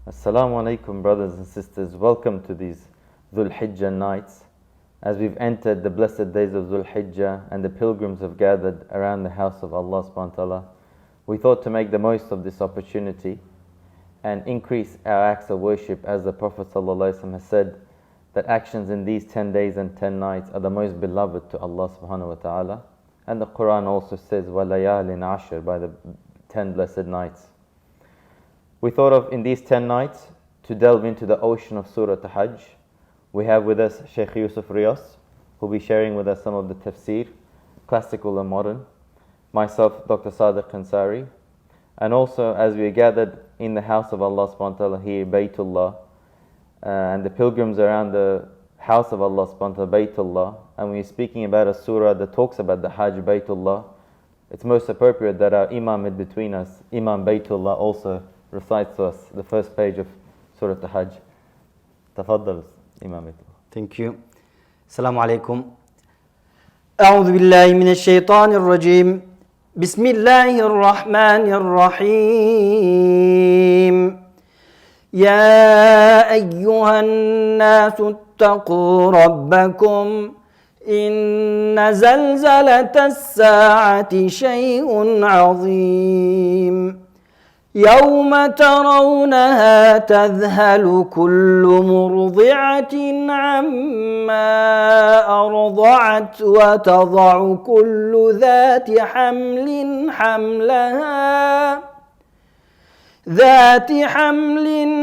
Assalamu alaikum, brothers and sisters. Welcome to these Dhul Hijjah nights. As we've entered the blessed days of Dhul Hijjah and the pilgrims have gathered around the house of Allah subhanahu wa ta'ala, we thought to make the most of this opportunity and increase our acts of worship, as the Prophet ﷺ has said that actions in these 10 days and 10 nights are the most beloved to Allah subhanahu wa ta'ala. And the Quran also says, وَلَيَالٍ عَشْرٍ, by the 10 blessed nights. We thought of in these 10 nights to delve into the ocean of Surah al-Hajj. We have with us Shaykh Yusuf Riyas, who will be sharing with us some of the tafsir, classical and modern. Myself, Dr. Sadiq Ansari. And also, as we are gathered in the house of Allah subhanahu wa ta'ala here, Beytullah, and the pilgrims around the house of Allah subhanahu wa ta'ala, Beytullah, and we're speaking about a surah that talks about the Hajj, Beytullah, it's most appropriate that our Imam in between us, Imam Beytullah, also recites to us the first page of Surah al-Hajj. Tafaddal, Imam Beytullah. Thank you. Assalamu alaikum. أعوذ بالله من الشيطان الرجيم. بسم الله الرحمن الرحيم. يا أيها الناس اتقوا ربكم إن زلزلة الساعة شيء عظيم يوم ترونها تذهل كل مرضعة عما أرضعت وتضع كل ذات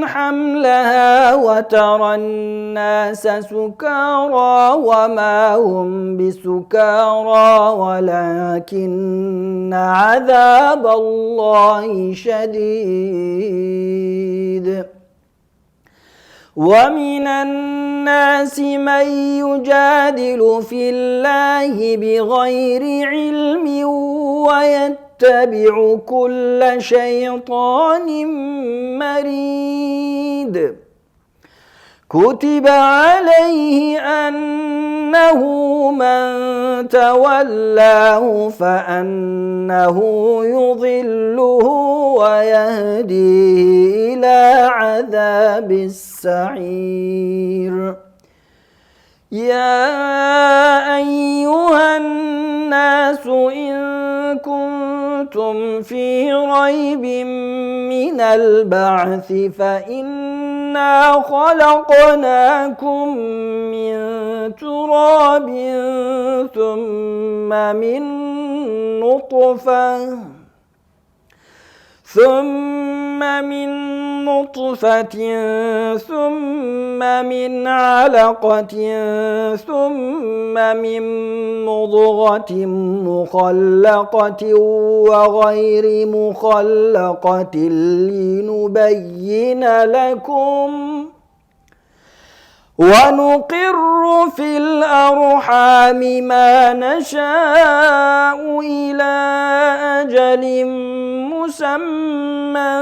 حملها وترى الناس سكارى وما هم بسكارى ولكن عذاب الله شديد ومن الناس من يجادل في الله بغير علم ويتبع كل شيطان مريد كتب عليه أنه من تولاه فأنه يضله ويهديه إلى عذاب السعير يا أيها الناس إن كنتم في ريب من البعث فإنا خلقناكم من تراب ثم من نطفة ثم من علقة ثم من مضغة مخلقة وغير مخلقة لنبين لكم ونقر في الأرحام ما نشاء إلى أجل مسمى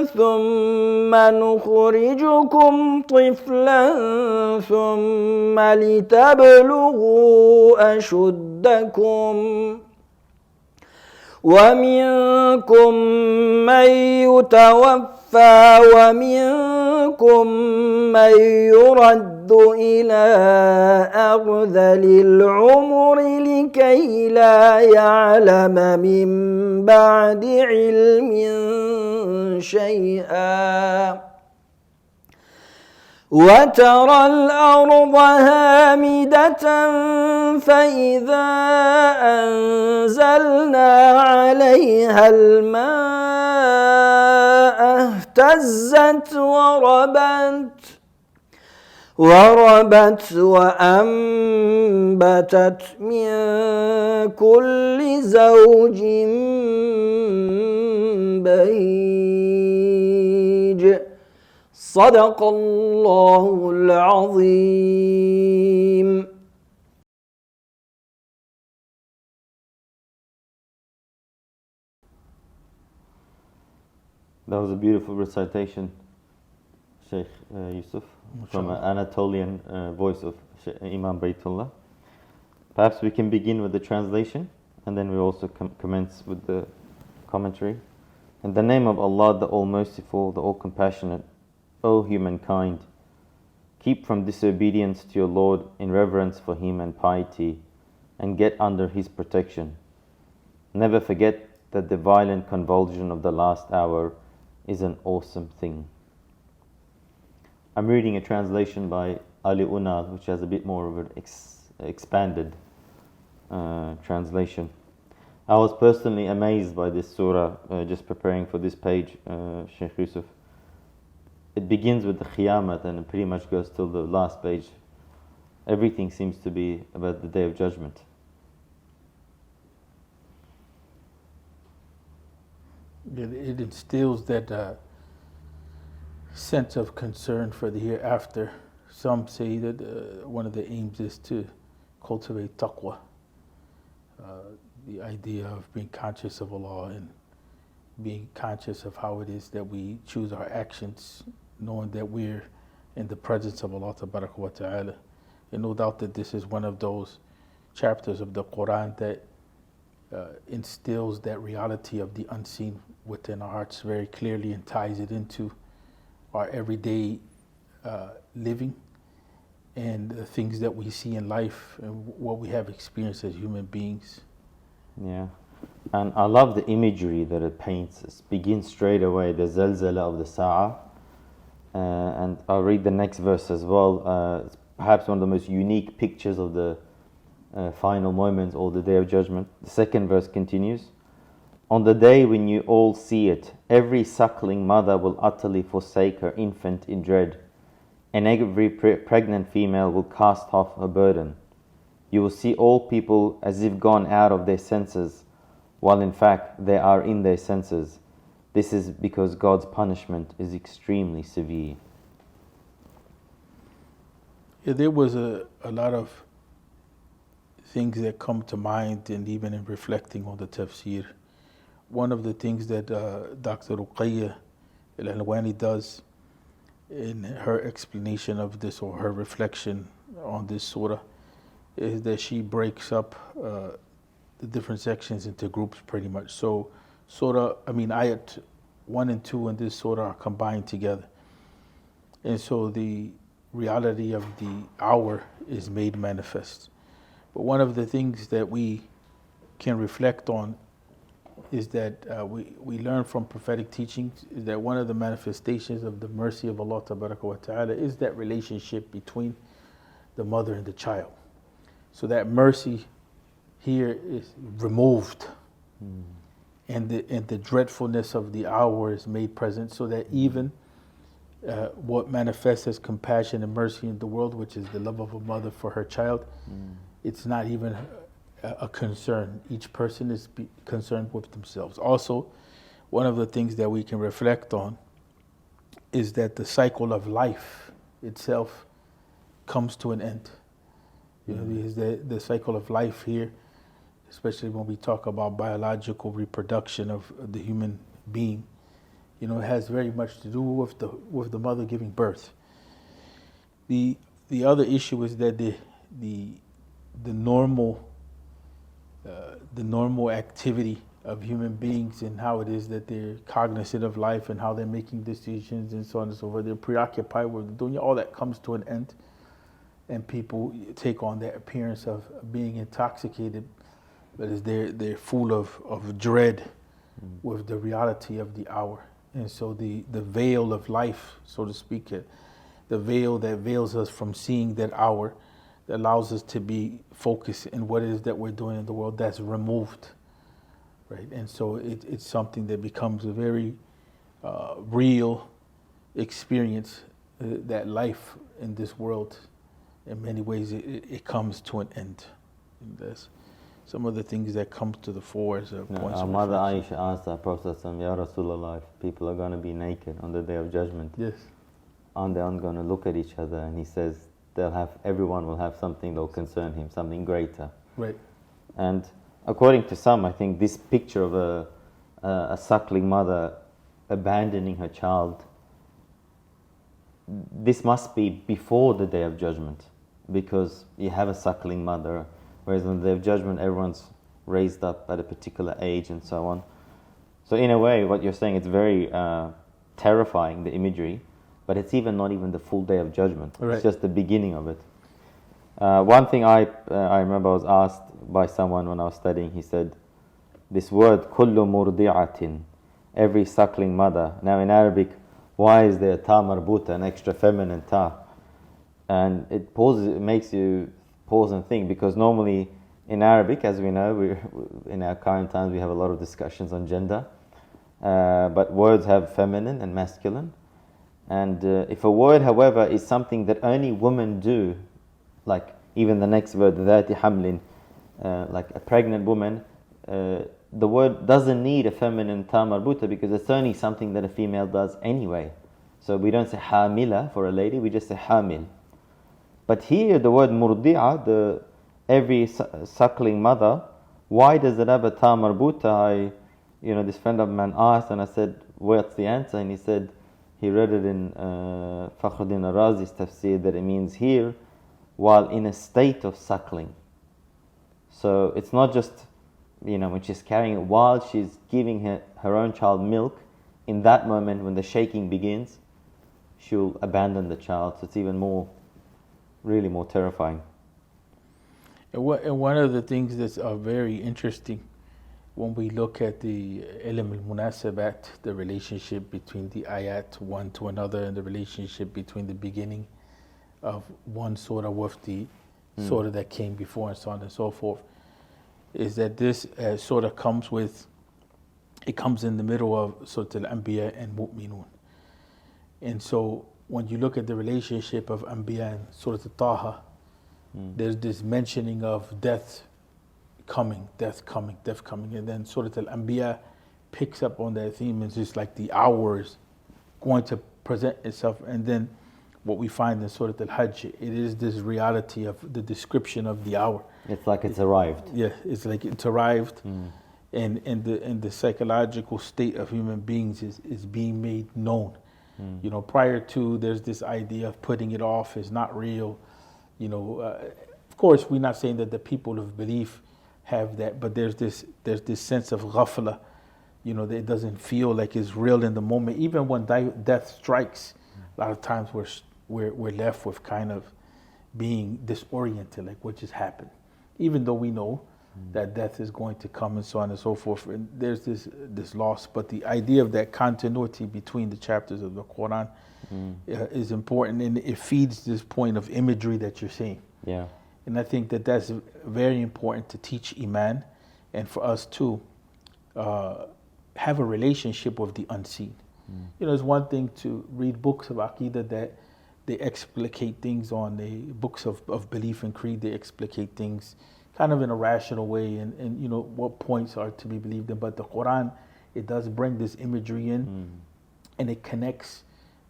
ثم نخرجكم طفلا ثم لتبلغوا أشدكم ومنكم من يتوفى ومنكم من يرد إلى أرذل العمر لكي لا يعلم من بعد علم شيئا وترى الأرض هامدة فإذا أنزلنا عليها الماء اهتزت وربت وأنبتت من كل زوج بهيج صدق الله العظيم. That was a beautiful recitation, Shaykh Yusuf, from an Anatolian voice of Imam Beytullah. Perhaps we can begin with the translation, and then we also commence with the commentary. In the name of Allah, the All-Merciful, the All-Compassionate. O humankind, keep from disobedience to your Lord in reverence for Him and piety, and get under His protection. Never forget that the violent convulsion of the last hour is an awesome thing. I'm reading a translation by Ali Unal, which has a bit more of an expanded translation. I was personally amazed by this surah, just preparing for this page, Sheikh Yusuf. It begins with the Qiyamah and it pretty much goes till the last page. Everything seems to be about the Day of Judgment. It instills that sense of concern for the hereafter. Some say that one of the aims is to cultivate taqwa, the idea of being conscious of Allah and being conscious of how it is that we choose our actions, knowing that we're in the presence of Allah Tabaraka wa Ta'ala. And no doubt that this is one of those chapters of the Quran that instills that reality of the unseen within our hearts very clearly and ties it into our everyday living and the things that we see in life and what we have experienced as human beings. Yeah, and I love the imagery that it paints. It begins straight away, the zalzala of the Sa'ah. And I'll read the next verse as well. It's perhaps one of the most unique pictures of the final moments or the Day of Judgment. The second verse continues. On the day when you all see it, every suckling mother will utterly forsake her infant in dread, and every pregnant female will cast off her burden. You will see all people as if gone out of their senses, while in fact they are in their senses. This is because God's punishment is extremely severe. Yeah, there was a lot of things that come to mind, and even in reflecting on the tafsir. One of the things that Dr. Ruqayya al-Alwani does in her explanation of this, or her reflection on this surah, is that she breaks up the different sections into groups pretty much. So ayat 1 and 2 in this surah are combined together. And so the reality of the hour is made manifest. But one of the things that we can reflect on is that we learn from prophetic teachings is that one of the manifestations of the mercy of Allah Tabaraka wa Ta'ala is that relationship between the mother and the child. So that mercy here is removed, and the dreadfulness of the hour is made present, so that even what manifests as compassion and mercy in the world, which is the love of a mother for her child, it's not even a concern. Each person is concerned with themselves. Also, one of the things that we can reflect on is that the cycle of life itself comes to an end. You know, because the cycle of life here, especially when we talk about biological reproduction of the human being, you know, it has very much to do with the mother giving birth. The other issue is that the normal activity of human beings and how it is that they're cognizant of life and how they're making decisions and so on and so forth. They're preoccupied with the dunya. All that comes to an end, and people take on that appearance of being intoxicated, but they're full of dread with the reality of the hour. And so the veil of life, so to speak, the veil that veils us from seeing that hour, that allows us to be focused in what it is that we're doing in the world, that's removed, right? And so it's something that becomes a very real experience, that life in this world, in many ways, it comes to an end. And that's some of the things that come to the fore as a point. Our mother Aisha asked our Prophet, Ya Rasulullah, if people are going to be naked on the Day of Judgment, yes, aren't they going to look at each other? And he says, everyone will have something that will concern him, something greater. Right. And according to some, I think this picture of a suckling mother abandoning her child, this must be before the Day of Judgment, because you have a suckling mother, whereas on the Day of Judgment, everyone's raised up at a particular age and so on. So in a way, what you're saying, it's very terrifying, the imagery, but it's not even the full day of judgment. Right. It's just the beginning of it. One thing I remember I was asked by someone when I was studying, he said, this word, كُلُّ مُرْضِعَةٍ, every suckling mother. Now in Arabic, why is there a ta marbuta, an extra feminine ta? And it makes you pause and think, because normally in Arabic, as we know, in our current times we have a lot of discussions on gender, but words have feminine and masculine. And if a word, however, is something that only women do, like even the next word, ذات حمل, like a pregnant woman, the word doesn't need a feminine ta marbuta because it's only something that a female does anyway. So we don't say hamila for a lady, we just say hamil. But here the word murdi'a, every suckling mother, why does it have a ta marbuta? This friend of mine asked, and I said, what's the answer? And he said, he read it in Fakhruddin al-Razi's tafsir, that it means here, while in a state of suckling. So it's not just, when she's carrying it, while she's giving her own child milk, in that moment when the shaking begins, she'll abandon the child. So it's even really more terrifying. And one of the things that's very interesting when we look at the ilm al-munasabat, the relationship between the ayat one to another, and the relationship between the beginning of one surah with the surah that came before, and so on and so forth, is that this surah comes in the middle of Surah al-Anbiya and Mu'minun. And so when you look at the relationship of Anbiya and Surah al-Taha, there's this mentioning of death coming, and then Surah al-Anbiya picks up on that theme. It's just like the hour is going to present itself. And then what we find in Surah al-Hajj, it is this reality of the description of the hour. It's like it's arrived. Yeah, it's like it's arrived. And the psychological state of human beings is being made known. Prior to, there's this idea of putting it off, is not real. Of course, we're not saying that the people of belief have that, but there's this sense of ghafla, that it doesn't feel like it's real in the moment. Even when death strikes, a lot of times we're left with kind of being disoriented, like what just happened, even though we know that death is going to come and so on and so forth. And there's this loss, but the idea of that continuity between the chapters of the Quran is important, and it feeds this point of imagery that you're seeing. Yeah. And I think that that's very important to teach Iman, and for us to have a relationship with the unseen. It's one thing to read books of Aqidah that they explicate things on, the books of belief and creed, they explicate things kind of in a rational way, and what points are to be believed in. But the Quran, it does bring this imagery in, and it connects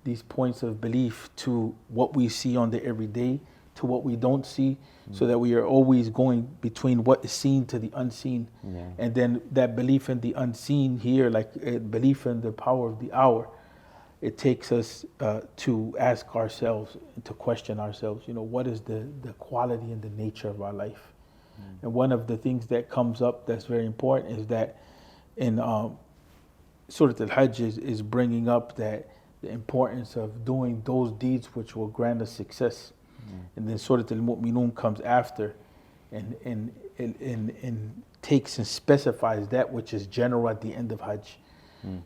these points of belief to what we see on the everyday, to what we don't see, so that we are always going between what is seen to the unseen. And then that belief in the unseen here, like belief in the power of the hour, it takes us to ask ourselves, to question ourselves, what is the quality and the nature of our life? And one of the things that comes up that's very important is that in Surah al-Hajj is bringing up that the importance of doing those deeds which will grant us success. And then Surah al-Mu'minun comes after and takes and specifies that which is general at the end of Hajj,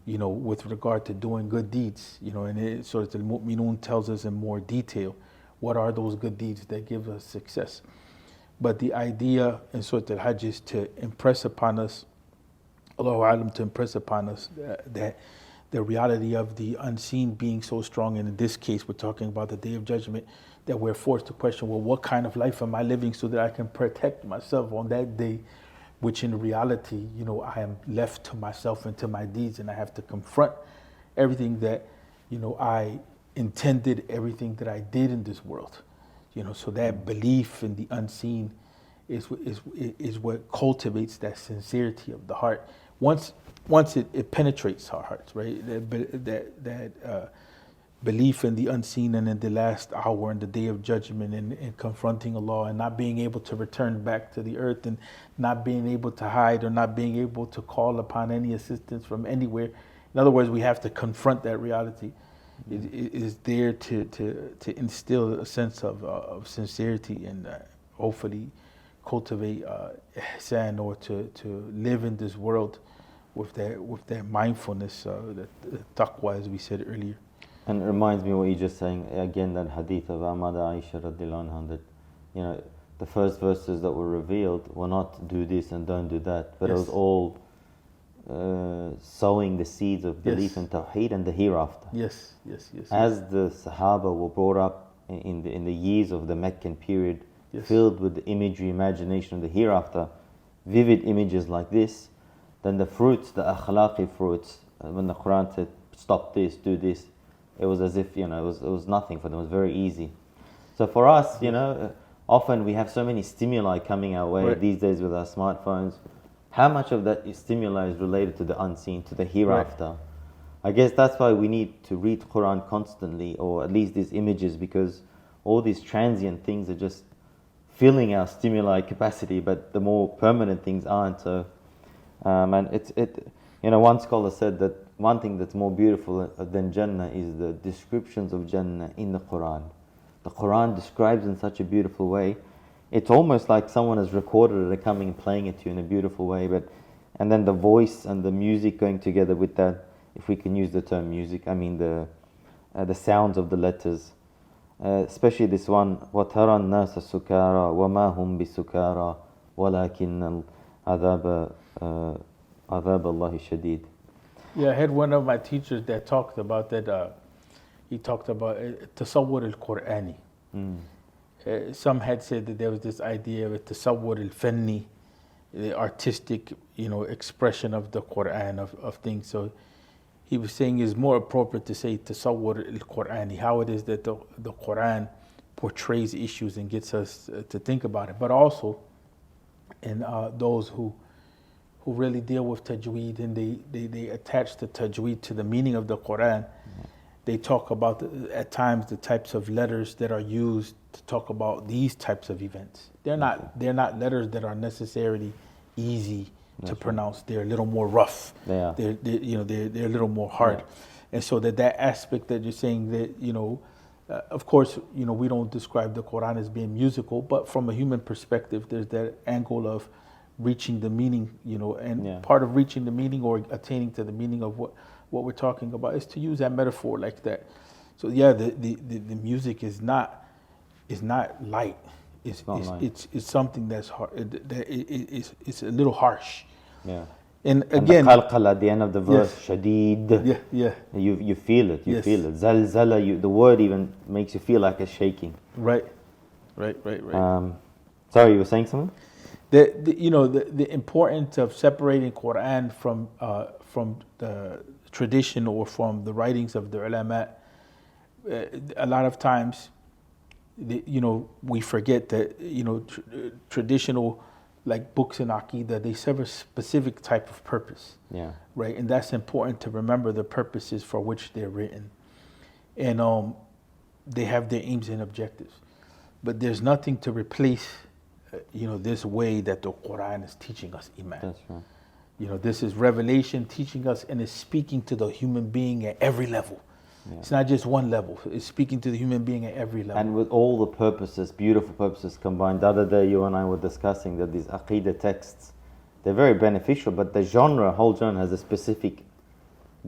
with regard to doing good deeds. And Surah al-Mu'minun tells us in more detail what are those good deeds that give us success. But the idea in Surah al-Hajj is to impress upon us, Allahu Alam, to impress upon us that the reality of the unseen being so strong, and in this case we're talking about the Day of Judgment, that we're forced to question, well, what kind of life am I living so that I can protect myself on that day, which in reality, I am left to myself and to my deeds, and I have to confront everything that, I intended, everything that I did in this world. So that belief in the unseen is what cultivates that sincerity of the heart. Once it penetrates our hearts, right? That belief in the unseen and in the last hour and the Day of Judgment and confronting Allah and not being able to return back to the earth and not being able to hide or not being able to call upon any assistance from anywhere. In other words, we have to confront that reality. It is there to instill a sense of sincerity and hopefully cultivate ihsan, or to live in this world with that mindfulness, that taqwa, as we said earlier. And it reminds me what you're just saying, again, that hadith of Ahmad Aisha radiallahu anha, that, you know, the first verses that were revealed were not do this and don't do that, but it was all sowing the seeds of belief in Tawheed and the hereafter. Yes. As the Sahaba were brought up in the years of the Meccan period, filled with the imagery, imagination of the hereafter, vivid images like this, then the fruits, the akhlaqi fruits, when the Quran said, stop this, do this, it was as if, you know, it was nothing for them, it was very easy. So for us, you know, often we have so many stimuli coming our way these days with our smartphones. How much of that stimuli is related to the unseen, to the hereafter? I guess that's why we need to read Quran constantly, or at least these images, because all these transient things are just filling our stimuli capacity, but the more permanent things aren't. So, and you know, one scholar said that one thing that's more beautiful than Jannah is the descriptions of Jannah in the Quran. The Quran describes in such a beautiful way. It's almost like someone has recorded it and coming and playing it to you in a beautiful way. And then the voice and the music going together with that, if we can use the term music, I mean the sounds of the letters. Especially this one, وَتَرَى النَّاسَ سُكَارَى وَمَا هُمْ بِسُكَارَى وَلَكِنَّ عَذَابَ اللَّهِ شَدِيد. Yeah, I had one of my teachers that talked about that. He talked about Tasawwur al-Qur'ani. Some had said that there was this idea of Tasawwur al-Fanni, the artistic, you know, expression of the Quran, of things. So he was saying it's more appropriate to say Tasawwur al-Qur'ani, how it is that the Quran portrays issues and gets us to think about it. But also, in those who really deal with tajweed, and they attach the tajweed to the meaning of the Quran. They talk about, at times, the types of letters that are used to talk about these types of events. They're not letters that are necessarily easy to pronounce. They're a little more rough. They're a little more hard. And so that aspect that you're saying, that, you know, of course, you know, we don't describe the Quran as being musical, but from a human perspective, there's that angle of reaching the meaning, you know, and part of reaching the meaning or attaining to the meaning of what we're talking about is to use that metaphor like that. So the music is not light. It's something that's hard. It's a little harsh. Yeah. And again, the qalqala at the end of the verse, shadid. Yeah. You feel it. You feel it. Zalzala. The word even makes you feel like it's shaking. Right. Sorry, you were saying something? The importance of separating Quran from the tradition or from the writings of the ulama. A lot of times, we forget that traditional, like books in Aqidah, they serve a specific type of purpose. Yeah. Right, and that's important to remember the purposes for which they're written, and they have their aims and objectives. But there's nothing to replace, this way that the Quran is teaching us Iman. That's right. This is revelation teaching us, and it's speaking to the human being at every level. Yeah. It's not just one level. It's speaking to the human being at every level. And with all the purposes, beautiful purposes combined. The other day, you and I were discussing that these Aqidah texts, they're very beneficial, but the whole genre has a specific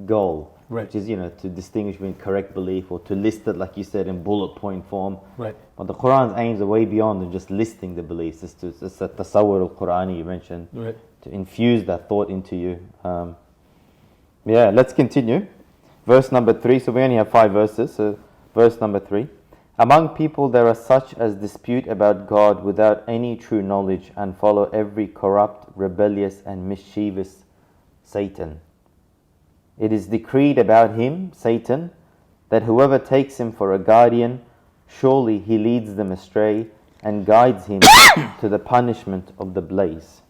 goal, right, which is, to distinguish between correct belief or to list it, like you said, in bullet point form. Right. But the Quran's aims are way beyond than just listing the beliefs. It's a Tasawwur al-Qur'ani you mentioned, right, to infuse that thought into you. Let's continue. Verse number 3, so we only have 5 verses, so verse number 3. Among people there are such as dispute about God without any true knowledge and follow every corrupt, rebellious and mischievous Satan. It is decreed about him, Satan, that whoever takes him for a guardian, surely he leads them astray and guides him to the punishment of the blaze.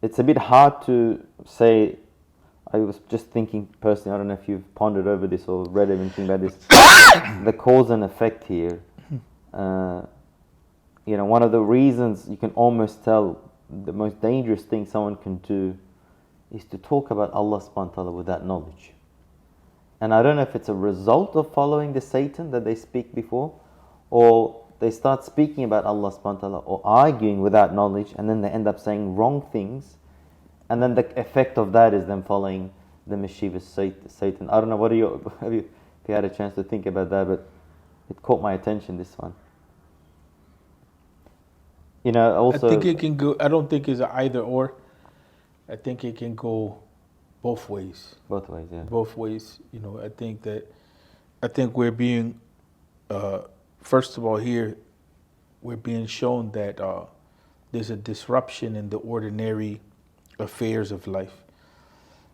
It's a bit hard to say. I was just thinking personally, I don't know if you've pondered over this or read anything about this, the cause and effect here. One of the reasons you can almost tell the most dangerous thing someone can do is to talk about Allah subhanahu wa ta'ala with that knowledge. And I don't know if it's a result of following the Satan that they speak before, or they start speaking about Allah subhanahu wa ta'ala or arguing without knowledge, and then they end up saying wrong things, and then the effect of that is them following the mischievous Satan. I don't know, if you had a chance to think about that, but it caught my attention, this one. You know, also, I think it can go. I don't think it's an either or. I think it can go both ways. both ways, yeah. Both ways. You know, I think we're being, first of all, here, we're being shown that there's a disruption in the ordinary affairs of life.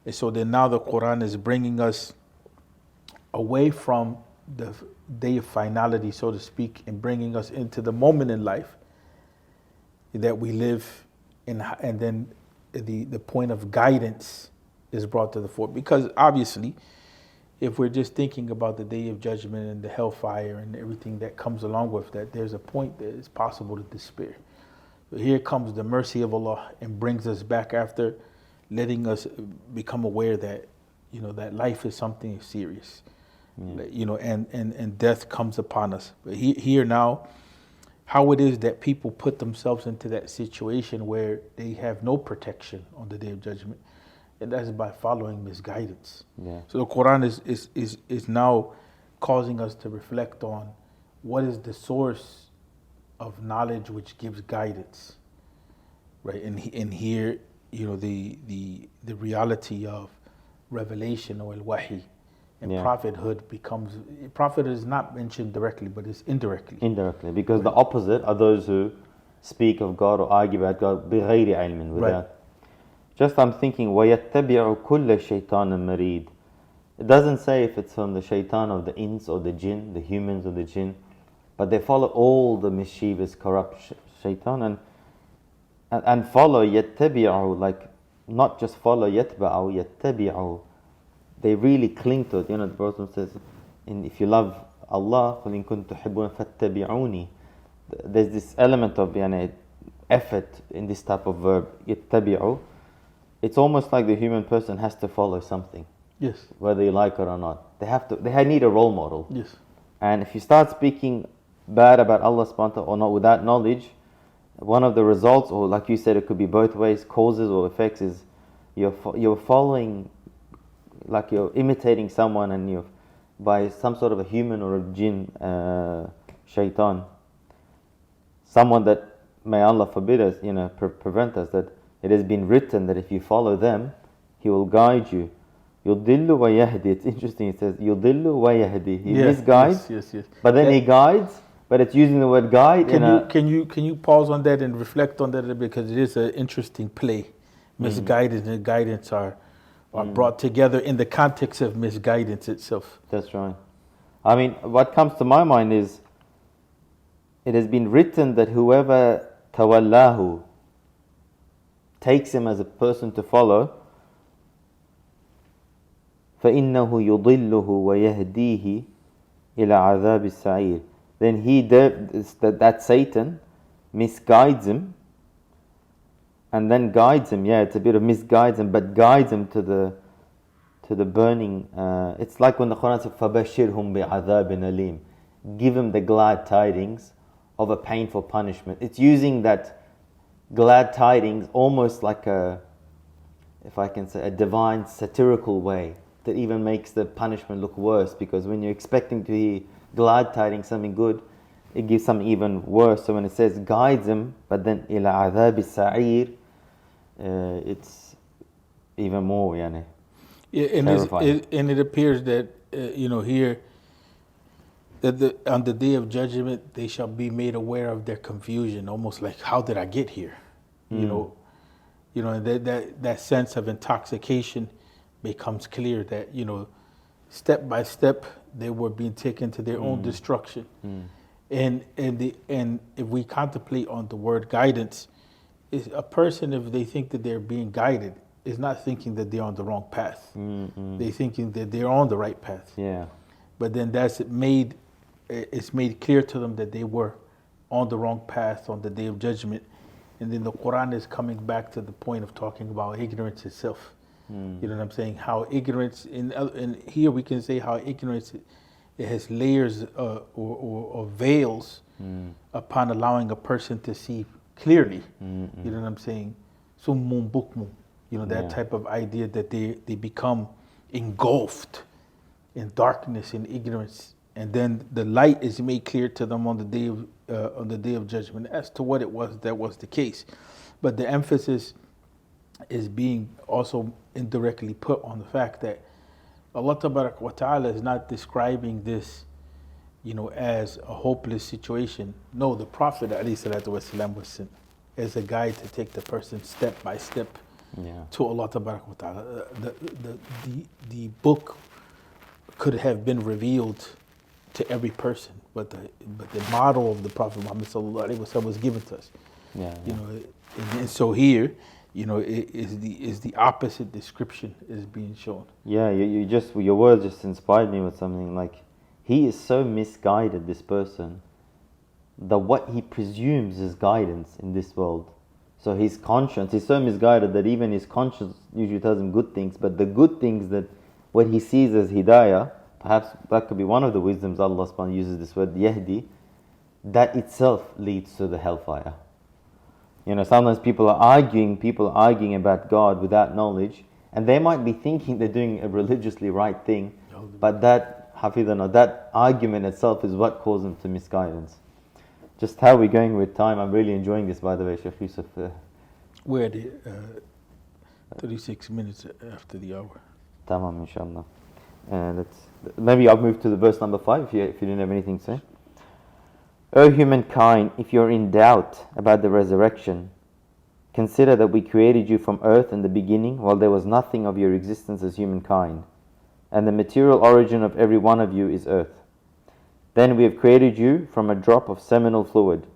And so then now the Quran is bringing us away from the day of finality, so to speak, and bringing us into the moment in life that we live in, and then the point of guidance is brought to the fore. Because obviously, if we're just thinking about the day of judgment and the hellfire and everything that comes along with that, there's a point that it's possible to despair. But here comes the mercy of Allah and brings us back after letting us become aware that, you know, that life is something serious. Yeah. You know, and death comes upon us. But here now, how it is that people put themselves into that situation where they have no protection on the day of judgment, and that's by following misguidance. Yeah. So the Quran is now causing us to reflect on what is the source of knowledge which gives guidance, right? And here, you know, the reality of revelation or al-wahi and prophethood becomes, prophethood is not mentioned directly, but it's indirectly. Indirectly, because the opposite are those who speak of God or argue about God بغير علم, without. Right. Just I'm thinking, وَيَتَّبِعُ كُلَّ شَيْطَانٍ مَرِيدٍ. It doesn't say if it's from the shaitan of the ins or the jinn, the humans or the jinn, but they follow all the mischievous, corrupt shaitan, and follow يَتَّبِعُ, like not just follow يَتْبَعُ, يَتَّبِعُ. They really cling to it. You know, the Prophet says, if you love Allah, قُلْ إِن كُنتُمْ تُحِبُّونَ فَاتَّبِعُونِي. There's this element of effort in this type of verb, يَتَّبِعُ. It's almost like the human person has to follow something. Yes. Whether you like it or not. They need a role model. Yes. And if you start speaking bad about Allah subhanahu wa ta'ala or not without knowledge, one of the results, or like you said, it could be both ways, causes or effects, is you're following, like you're imitating someone, and you're by some sort of a human or a jinn, shaitan. Someone that, may Allah forbid us, prevent us, that it has been written that if you follow them, he will guide you. Yudillu wa yahdi. It's interesting, it says yudillu wa yahdi. He misguides, yes. but then he guides, but it's using the word guide. Can you pause on that and reflect on that a little bit, because it is an interesting play. Misguidance and guidance are brought together in the context of misguidance itself. That's right. I mean, what comes to my mind is, it has been written that whoever tawallahu, takes him as a person to follow, فَإِنَّهُ يُضِلُّهُ وَيَهْدِيهِ إِلَى عَذَابِ السَّعِيرِ. Then that Satan misguides him, and then guides him. Yeah, it's a bit of misguides him, but guides him to the burning. It's like when the Quran says, فَبَشِّرْهُمْ بِعَذَابٍ أَلِيمٍ. Give him the glad tidings of a painful punishment. It's using that glad tidings almost like if I can say, a divine satirical way that even makes the punishment look worse, because when you're expecting to hear glad tidings, something good, it gives something even worse. So when it says guides him, but then إِلَى عَذَابِ السَّعِيرِ, it's even more terrifying. And it appears that here, that on the day of judgment they shall be made aware of their confusion, almost like, how did I get here? That sense of intoxication becomes clear, that step by step they were being taken to their own destruction. And if we contemplate on the word guidance, is a person, if they think that they're being guided, is not thinking that they're on the wrong path. They're thinking that they're on the right path. Yeah. But then it's made clear to them that they were on the wrong path on the day of judgment. And then the Quran is coming back to the point of talking about ignorance itself. You know what I'm saying? How ignorance, in here we can say how ignorance, it has layers or veils upon allowing a person to see clearly. You know what I'm saying? Summun bukmun. You know, that type of idea that they become engulfed in darkness and ignorance, and then the light is made clear to them on the day of judgment as to what it was that was the case. But the emphasis is being also indirectly put on the fact that Allah Tabarak wa Ta'ala is not describing this, you know, as a hopeless situation. No, the Prophet ﷺ was sent as a guide to take the person step by step to Allah Tabarak wa Ta'ala. The book could have been revealed to every person, but the model of the Prophet Muhammad ﷺ was given to us. You know, and so here, you know, is the opposite description is being shown. Yeah, your words just inspired me with something like, he is so misguided, this person, that what he presumes is guidance in this world. So his conscience, he's so misguided that even his conscience usually tells him good things, but the good things that what he sees as hidayah, perhaps that could be one of the wisdoms Allah subhanahu wa ta'ala uses this word, yahdi, that itself leads to the hellfire. You know, sometimes people are arguing about God without knowledge, and they might be thinking they're doing a religiously right thing, but that argument itself is what caused them to misguidance. Just how we're going with time, I'm really enjoying this, by the way, Shaykh Yusuf. We're at 36 minutes after the hour. Tamam, inshallah. Maybe I'll move to the verse number 5 if you didn't have anything to say. O humankind, if you're in doubt about the resurrection, consider that we created you from earth in the beginning while there was nothing of your existence as humankind, and the material origin of every one of you is earth. Then we have created you from a drop of seminal fluid,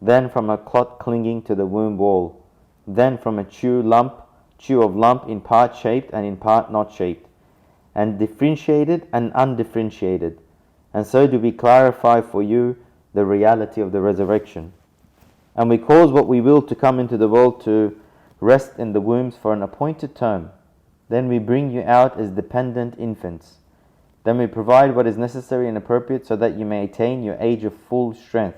then from a clot clinging to the womb wall, then from a chew of lump in part shaped and in part not shaped, and differentiated and undifferentiated. And so do we clarify for you the reality of the resurrection. And we cause what we will to come into the world to rest in the wombs for an appointed term. Then we bring you out as dependent infants. Then we provide what is necessary and appropriate so that you may attain your age of full strength.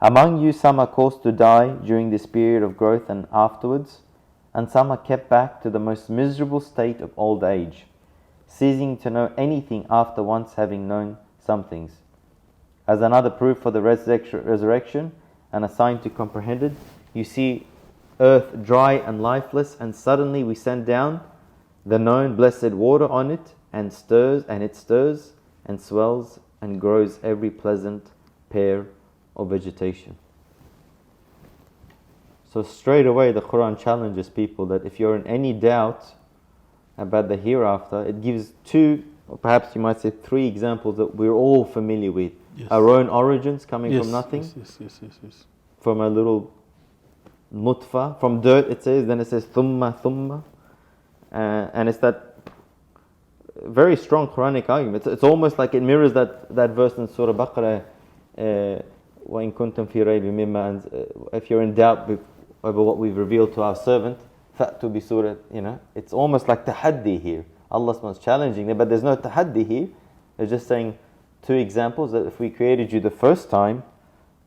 Among you some are caused to die during this period of growth and afterwards, and some are kept back to the most miserable state of old age, ceasing to know anything after once having known some things. As another proof for the resurrection and a sign to comprehend it, you see earth dry and lifeless, and suddenly we send down the known blessed water on it, and it stirs and swells and grows every pleasant pair of vegetation. So straight away the Quran challenges people that if you're in any doubt about the hereafter, it gives 2, or perhaps you might say 3 examples that we're all familiar with. Yes. Our own origins coming from nothing. Yes. From a little nutfa, from dirt it says, then it says thumma. And it's that very strong Quranic argument. It's almost like it mirrors that verse in Surah Baqarah, وَإِن كُنْتُمْ فِي رَيْبٍ مِّمَّا, if you're in doubt over what we've revealed to our servant, فَأْتُوا بِسُورَةٍ, you know, it's almost like tahaddi here. Allah's challenging them, but there's no tahaddi here. It's just saying 2 examples that if we created you the first time,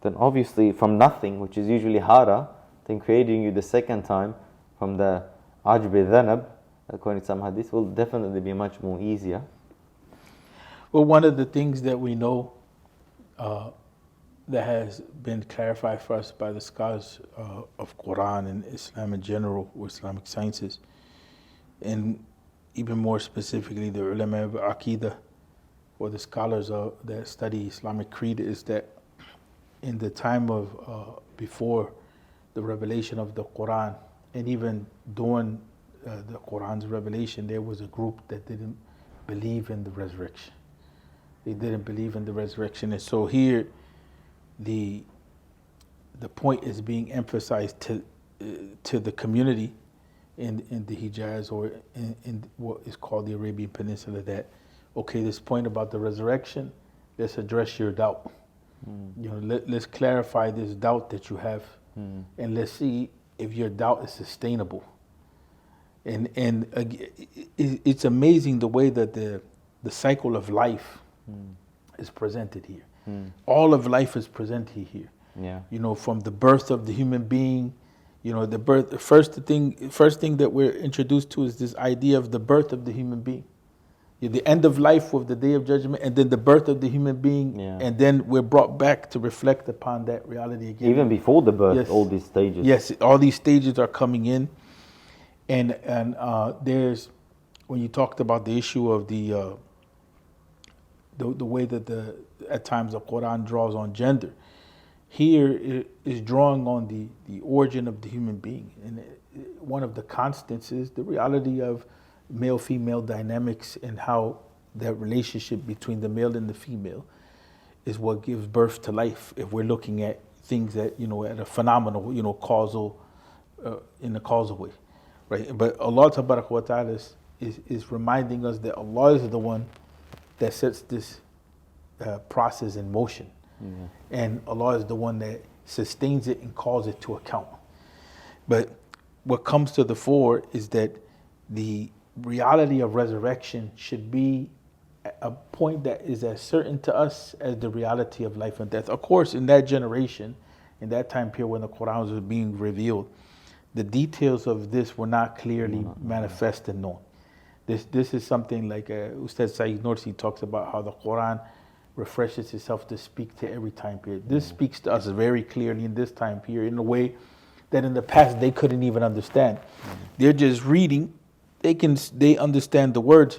then obviously from nothing, which is usually hara, then creating you the second time from the ajb dhanab, according to some hadith, will definitely be much more easier. Well, one of the things that we know that has been clarified for us by the scholars of Quran and Islam in general, or Islamic sciences, and even more specifically the ulama of Aqidah, or the scholars that study Islamic creed, is that in the time of before the revelation of the Quran, and even during the Quran's revelation, there was a group that didn't believe in the resurrection. They didn't believe in the resurrection, and so here the point is being emphasized to the community in the Hijaz, or in what is called the Arabian Peninsula, that okay, this point about the resurrection, let's address your doubt. You know, let's clarify this doubt that you have, and let's see if your doubt is sustainable. It's amazing the way that the cycle of life is presented here. All of life is presented here. Yeah. You know, from the birth of the human being, you know, the first thing that we're introduced to is this idea of the birth of the human being. The end of life with the day of judgment, and then the birth of the human being, and then we're brought back to reflect upon that reality again. Even before the birth, Yes. all these stages. Yes, all these stages are coming in, and there's, when you talked about the issue of the way that at times the Quran draws on gender, here it is drawing on the origin of the human being, and one of the constants is the reality of male-female dynamics and how that relationship between the male and the female is what gives birth to life. If we're looking at things that, you know, at a phenomenal, you know, causal, in a causal way, right? But Allah Tabaraka wa Ta'ala is reminding us that Allah is the one that sets this process in motion. And Allah is the one that sustains it and calls it to account. But what comes to the fore is that the reality of resurrection should be a point that is as certain to us as the reality of life and death. Of course, in that generation, in that time period when the Quran was being revealed, the details of this were not clearly manifest and known. This is something like Ustad Saeed Nursi talks about how the Quran refreshes itself to speak to every time period. This speaks to us very clearly in this time period in a way that in the past they couldn't even understand. They're just reading. They understand the words,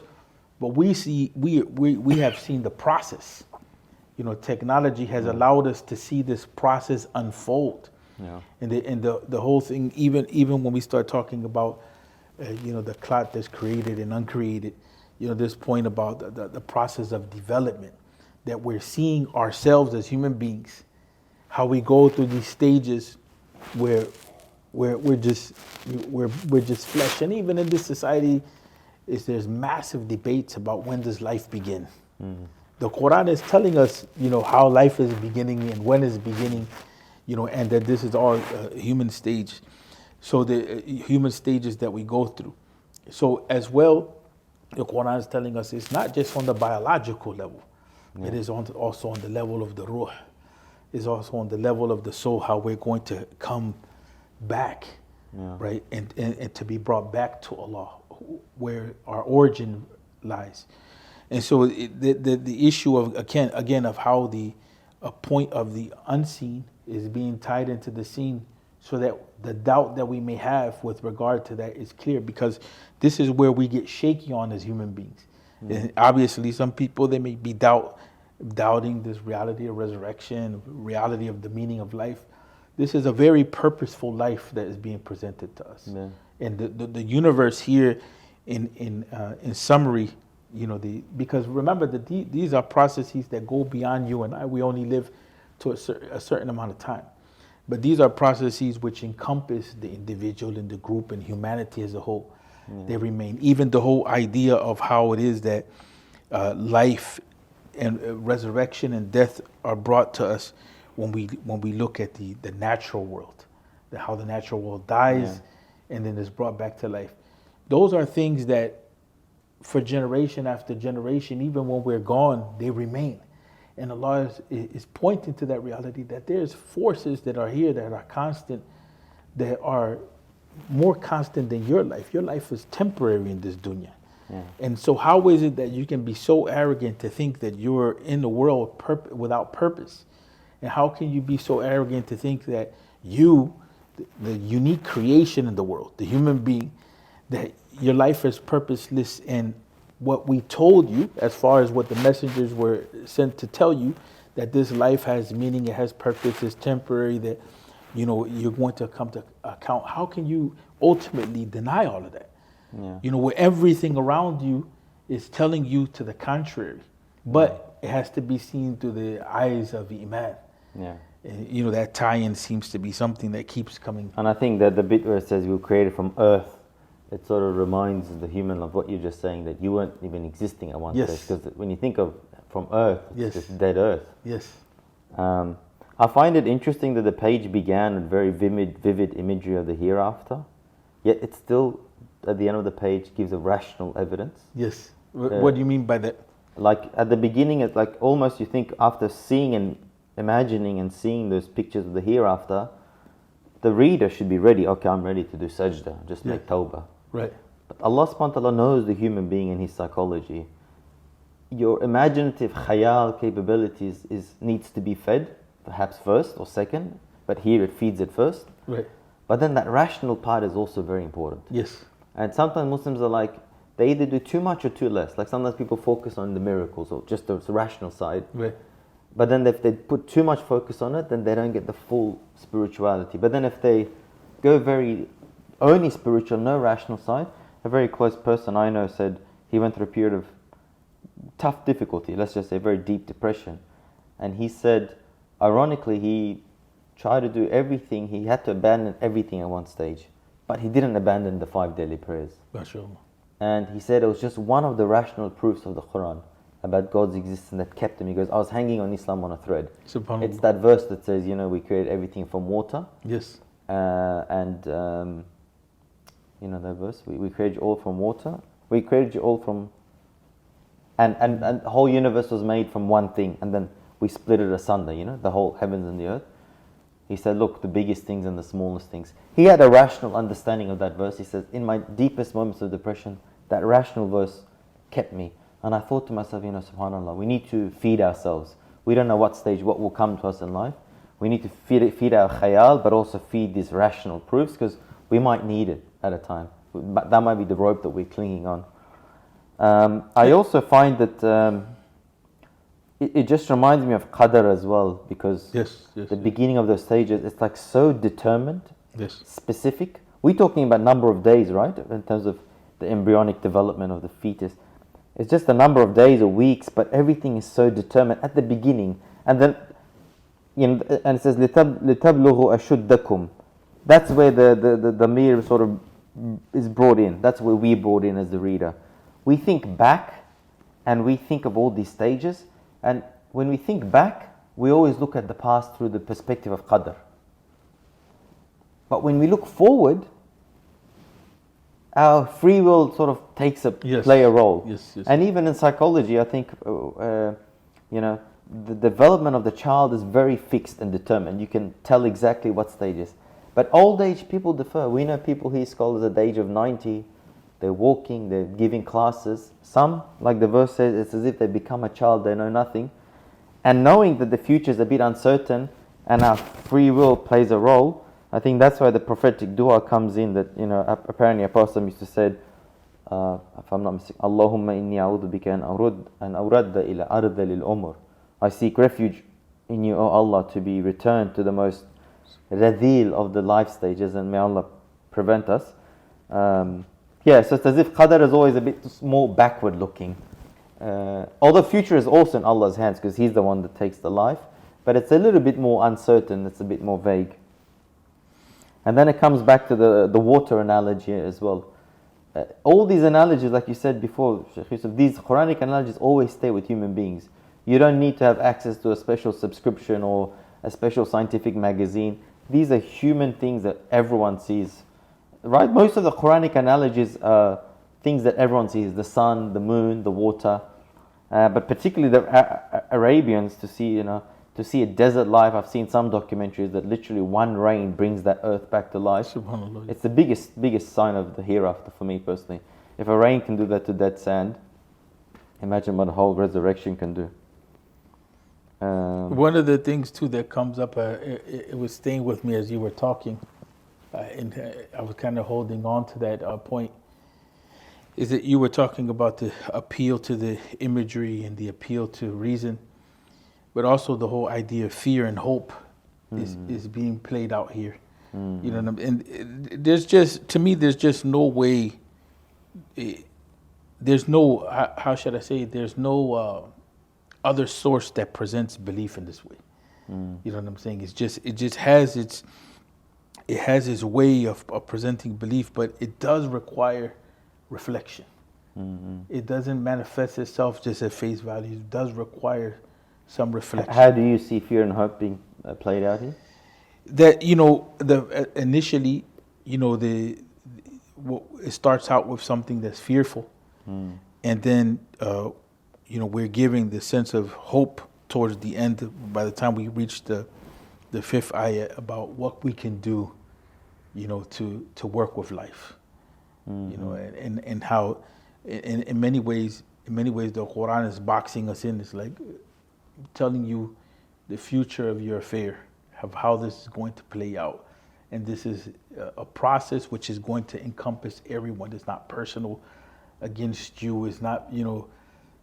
but we have seen the process. You know, technology has allowed us to see this process unfold. And the whole thing, even when we start talking about you know, the clot that's created and uncreated, you know, this point about the process of development, that we're seeing ourselves as human beings, how we go through these stages where we're just flesh. And even in this society, there's massive debates about when does life begin. The Quran is telling us, you know, how life is beginning and when it's beginning, you know, and that this is all human stage. So the human stages that we go through. So as well, the Quran is telling us it's not just on the biological level. It is also on the level of the ruh. It's also on the level of the soul, how we're going to come back, right? And to be brought back to Allah, where our origin lies. And so the issue of, again, of how a point of the unseen is being tied into the seen, so that the doubt that we may have with regard to that is clear, because this is where we get shaky on as human beings. And obviously some people, they may be doubting this reality of resurrection, reality of the meaning of life. This is a very purposeful life that is being presented to us. And the universe here, in summary, you know, because remember that these are processes that go beyond you and I. We only live to a certain amount of time. But these are processes which encompass the individual and the group and humanity as a whole. They remain. Even the whole idea of how it is that life and resurrection and death are brought to us when we look at the natural world, how the natural world dies and then is brought back to life. Those are things that for generation after generation, even when we're gone, they remain. And Allah is pointing to that reality, that there's forces that are here that are constant, that are more constant than your life. Your life is temporary in this dunya. And so how is it that you can be so arrogant to think that you're in the world without purpose? And how can you be so arrogant to think that you, the unique creation in the world, the human being, that your life is purposeless, and what we told you, as far as what the messengers were sent to tell you, that this life has meaning, it has purpose, it's temporary, that, you know, you're going to come to account. How can you ultimately deny all of that? You know, where everything around you is telling you to the contrary, but it has to be seen through the eyes of Iman. And, you know, that tie-in seems to be something that keeps coming. And I think that the bit where it says we were created from earth, it sort of reminds the human of what you're just saying, that you weren't even existing at one stage. Because when you think of from earth, it's just dead earth. I find it interesting that the page began with very vivid imagery of the hereafter, yet it's still at the end of the page gives a rational evidence. Yes. What do you mean by that? Like at the beginning, it's like almost you think after seeing and imagining and seeing those pictures of the hereafter, the reader should be ready. Okay, I'm ready to do sajda, just make tawbah. Right. But Allah subhanahu wa ta'ala knows the human being and his psychology. Your imaginative khayal capabilities needs to be fed, perhaps first or second, but here it feeds it first. Right. But then that rational part is also very important. Yes. And sometimes Muslims are like, they either do too much or too less. Like sometimes people focus on the miracles or just the rational side. Right. But then if they put too much focus on it, then they don't get the full spirituality. But then if they go very only spiritual, no rational side, a very close person I know said he went through a period of tough difficulty, let's just say very deep depression. And he said, ironically, he tried to do everything, he had to abandon everything at one stage. But he didn't abandon the 5 daily prayers. MashaAllah. And he said it was just one of the rational proofs of the Quran about God's existence that kept him. He goes, I was hanging on Islam on a thread. SubhanAllah. It's that verse that says, you know, we created everything from water. Yes. You know that verse? We created you all from water. We created you all from... And the whole universe was made from one thing. And then we split it asunder, you know, the whole heavens and the earth. He said, look, the biggest things and the smallest things. He had a rational understanding of that verse. He says, in my deepest moments of depression, that rational verse kept me. And I thought to myself, you know, subhanAllah, we need to feed ourselves. We don't know what stage, what will come to us in life. We need to feed our khayal, but also feed these rational proofs, because we might need it at a time. But that might be the rope that we're clinging on. I also find that it just reminds me of qadr as well, because the beginning of those stages, it's like so determined, specific. We're talking about number of days, right? In terms of the embryonic development of the fetus. It's just a number of days or weeks, but everything is so determined at the beginning. And then, you know, and it says, لِتَبْلُغُوا أَشُدَّكُمْ. That's where the mir sort of is brought in. That's where we brought in as the reader. We think back and we think of all these stages. And when we think back, we always look at the past through the perspective of qadr. But when we look forward, our free will sort of play a role. And even in psychology, I think, you know, the development of the child is very fixed and determined. You can tell exactly what stages. But old age people differ. We know people here, scholars at the age of 90, they're walking, they're giving classes. Some, like the verse says, it's as if they become a child, they know nothing. And knowing that the future is a bit uncertain and our free will plays a role, I think that's why the prophetic dua comes in, that, you know, apparently a Prophet used to say, if I'm not mistaken, Allahumma inni a'udhu bika an awradda ila arda lil umr. I seek refuge in you, O Allah, to be returned to the most radil of the life stages, and may Allah prevent us. So it's as if qadr is always a bit more backward looking. Although future is also in Allah's hands, because He's the one that takes the life, but it's a little bit more uncertain, it's a bit more vague. And then it comes back to the water analogy as well. All these analogies, like you said before, Shaykh Yusuf, these Quranic analogies always stay with human beings. You don't need to have access to a special subscription or a special scientific magazine. These are human things that everyone sees. Right? Most of the Quranic analogies are things that everyone sees: the sun, the moon, the water. But particularly the Arabians, to see a desert life. I've seen some documentaries that literally one rain brings that earth back to life. SubhanAllah. It's the biggest sign of the hereafter for me personally. If a rain can do that to dead sand, imagine what a whole resurrection can do. One of the things too that comes up, it was staying with me as you were talking, and I was kind of holding on to that point, is that you were talking about the appeal to the imagery and the appeal to reason, but also the whole idea of fear and hope is being played out here. You know what I mean? And there's just no way, there's no, how should I say, there's no other source that presents belief in this way. You know what I'm saying? It just has its way of presenting belief, but it does require reflection. It doesn't manifest itself just at face value. It does require some reflection. How do you see fear and hope being played out here? That, you know, initially, you know, it starts out with something that's fearful, and then we're giving the sense of hope towards the end. By the time we reach the fifth ayah, about what we can do, to work with life, and how, in many ways, the Quran is boxing us in. It's like telling you the future of your affair, of how this is going to play out. And this is a process which is going to encompass everyone. It's not personal against you. It's not,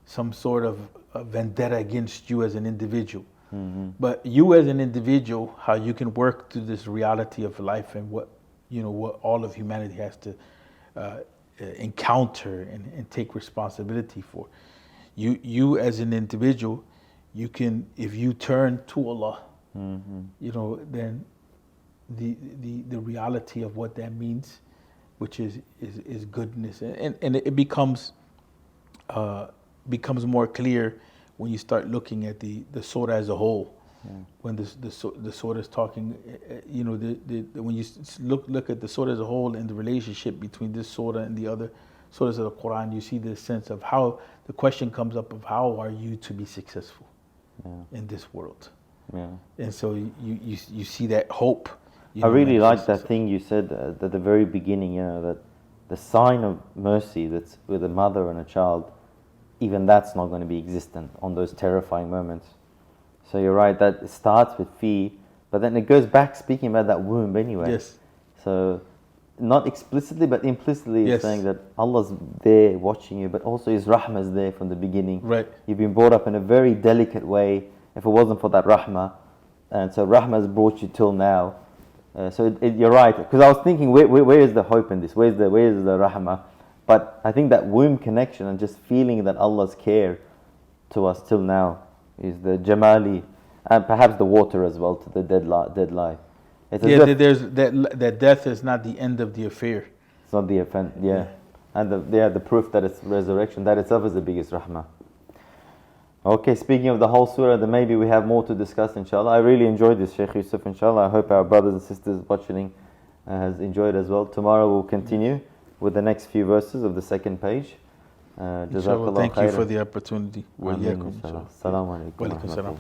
some sort of a vendetta against you as an individual. But you as an individual, how you can work through this reality of life and what all of humanity has to encounter and take responsibility for. You as an individual, you can, if you turn to Allah, then the reality of what that means, which is goodness, and it becomes more clear when you start looking at the surah as a whole. When the surah is talking, when you look at the surah as a whole and the relationship between this surah and the other surahs of the Quran, you see this sense of how the question comes up of how are you to be successful in this world. And so you see that hope. I really like that thing you said at the very beginning, that the sign of mercy that's with a mother and a child, even that's not going to be existent on those terrifying moments. So you're right, that it starts with fear, but then it goes back speaking about that womb anyway. Yes. So not explicitly, but implicitly it's saying that Allah's there watching you, but also His rahmah is there from the beginning. Right. You've been brought up in a very delicate way. If it wasn't for that rahmah, and so rahmah has brought you till now. So you're right, because I was thinking, where is the hope in this? Where is the rahmah? But I think that womb connection and just feeling that Allah's care to us till now is the jamali, and perhaps the water as well to the dead life. There's that death is not the end of the affair. It's not the offense, and the proof that it's resurrection, that itself is the biggest rahmah. Okay, speaking of the whole surah, then maybe we have more to discuss, inshallah. I really enjoyed this, Shaykh Yusuf, inshallah. I hope our brothers and sisters watching has enjoyed as well. Tomorrow we'll continue with the next few verses of the second page. Jazakallah, thank you for the opportunity. Assalamu alaikum.